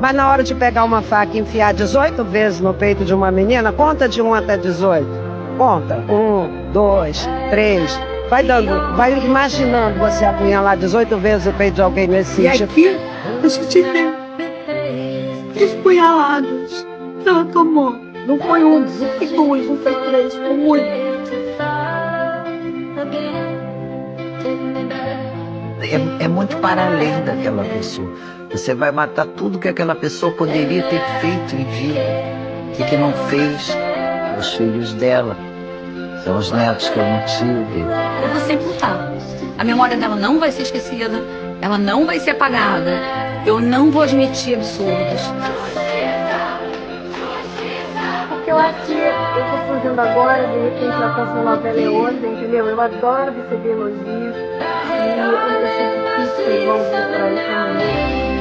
Mas na hora de pegar uma faca e enfiar 18 vezes no peito de uma menina, conta de 1 até 18. Conta. 1, 2, 3. Vai dando, vai imaginando você apunhalar 18 vezes o peito de alguém nesse E sentido. aqui, a gente tem os punhalados. Ela tomou. Não foi um, não foi dois, não foi três, foi muito. É muito para além daquela pessoa. Você vai matar tudo que aquela pessoa poderia ter feito em vida e que não fez. Os filhos dela, são os netos que eu não tive. Eu vou sempre lutar. A memória dela não vai ser esquecida, ela não vai ser apagada. Eu não vou admitir absurdos. Porque eu acho que eu estou fazendo agora, de repente a próxima novela é outra, entendeu? Eu adoro receber elogios e eu sei que vão vir por aí também.